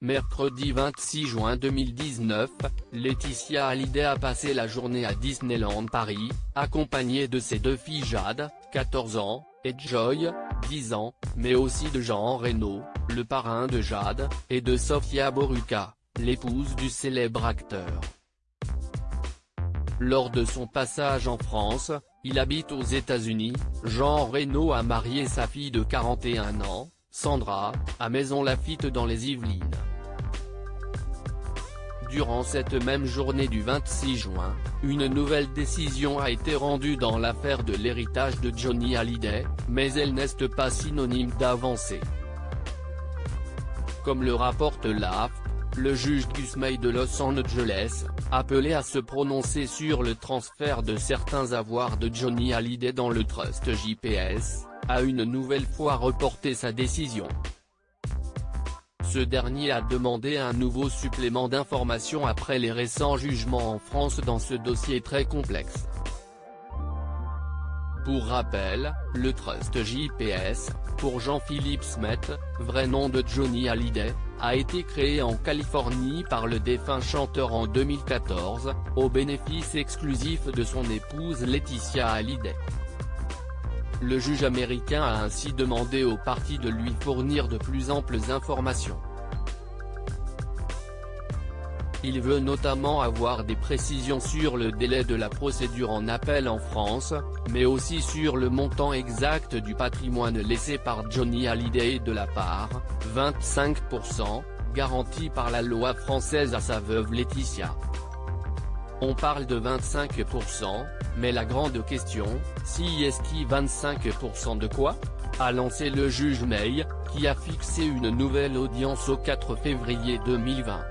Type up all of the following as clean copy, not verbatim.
Mercredi 26 juin 2019, Laetitia Hallyday a passé la journée à Disneyland Paris, accompagnée de ses deux filles Jade, 14 ans, et Joy, 10 ans, mais aussi de Jean Reno, le parrain de Jade, et de Sofia Boruca, l'épouse du célèbre acteur. Lors de son passage en France, il habite aux États-Unis. Jean Reno a marié sa fille de 41 ans, Sandra, à Maisons-Laffitte dans les Yvelines. Durant cette même journée du 26 juin, une nouvelle décision a été rendue dans l'affaire de l'héritage de Johnny Hallyday, mais elle n'est pas synonyme d'avancée. Comme le rapporte l'AFP, le juge Gus May de Los Angeles, appelé à se prononcer sur le transfert de certains avoirs de Johnny Hallyday dans le trust JPS, a une nouvelle fois reporté sa décision. Ce dernier a demandé un nouveau supplément d'information après les récents jugements en France dans ce dossier très complexe. Pour rappel, le trust JPS, pour Jean-Philippe Smet, vrai nom de Johnny Hallyday, a été créé en Californie par le défunt chanteur en 2014, au bénéfice exclusif de son épouse Laetitia Hallyday. Le juge américain a ainsi demandé aux parties de lui fournir de plus amples informations. Il veut notamment avoir des précisions sur le délai de la procédure en appel en France, mais aussi sur le montant exact du patrimoine laissé par Johnny Hallyday et de la part, 25%, garantie par la loi française à sa veuve Laetitia. On parle de 25%, mais la grande question, si est-ce 25% de quoi ? A lancé le juge May, qui a fixé une nouvelle audience au 4 février 2020.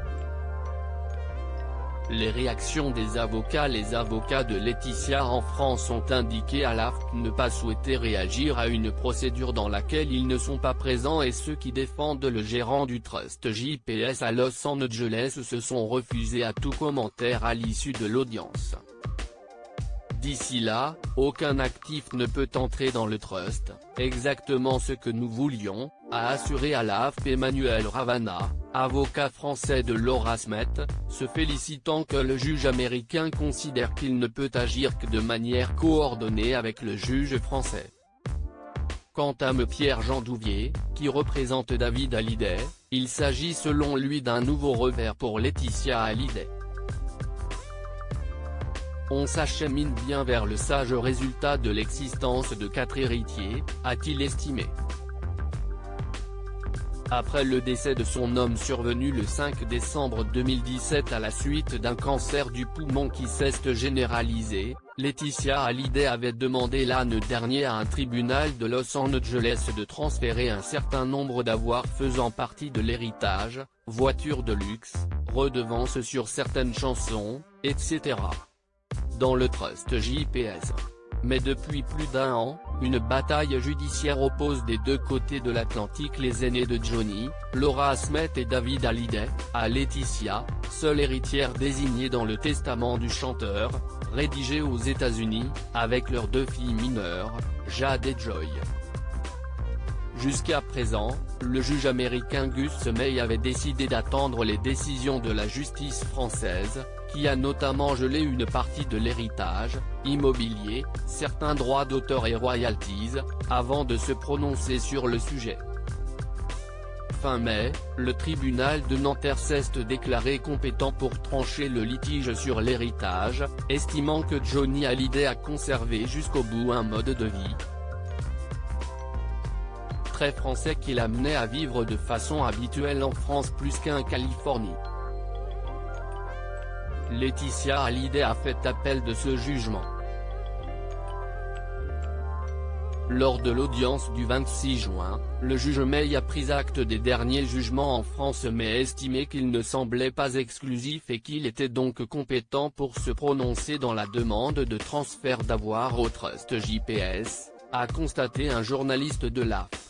Les réactions des avocats. Les avocats de Laetitia en France ont indiqué à l'AFP ne pas souhaiter réagir à une procédure dans laquelle ils ne sont pas présents et ceux qui défendent le gérant du trust JPS à Los Angeles se sont refusés à tout commentaire à l'issue de l'audience. D'ici là, aucun actif ne peut entrer dans le trust, exactement ce que nous voulions, a assuré à l'AFP Emmanuel Ravana, avocat français de Laura Smet, se félicitant que le juge américain considère qu'il ne peut agir que de manière coordonnée avec le juge français. Quant à M. Pierre-Jean Douvier, qui représente David Hallyday, il s'agit selon lui d'un nouveau revers pour Laetitia Hallyday. On s'achemine bien vers le sage résultat de l'existence de 4 héritiers, a-t-il estimé. Après le décès de son homme survenu le 5 décembre 2017 à la suite d'un cancer du poumon qui s'est généralisé, Laetitia Hallyday avait demandé l'année dernière à un tribunal de Los Angeles de transférer un certain nombre d'avoirs faisant partie de l'héritage, voitures de luxe, redevances sur certaines chansons, etc. dans le trust JPS. Mais depuis plus d'un an, une bataille judiciaire oppose des deux côtés de l'Atlantique les aînés de Johnny, Laura Smet et David Hallyday, à Laetitia, seule héritière désignée dans le testament du chanteur, rédigé aux États-Unis, avec leurs deux filles mineures, Jade et Joy. Jusqu'à présent, le juge américain Gus May avait décidé d'attendre les décisions de la justice française, qui a notamment gelé une partie de l'héritage, immobilier, certains droits d'auteur et royalties, avant de se prononcer sur le sujet. Fin mai, le tribunal de Nanterre s'est déclaré compétent pour trancher le litige sur l'héritage, estimant que Johnny Hallyday a conservé jusqu'au bout un mode de vie très français qui l'amenait à vivre de façon habituelle en France plus qu'en Californie. Laetitia Hallyday a fait appel de ce jugement. Lors de l'audience du 26 juin, le juge May a pris acte des derniers jugements en France mais a estimé qu'il ne semblait pas exclusif et qu'il était donc compétent pour se prononcer dans la demande de transfert d'avoirs au trust JPS, a constaté un journaliste de l'AFP.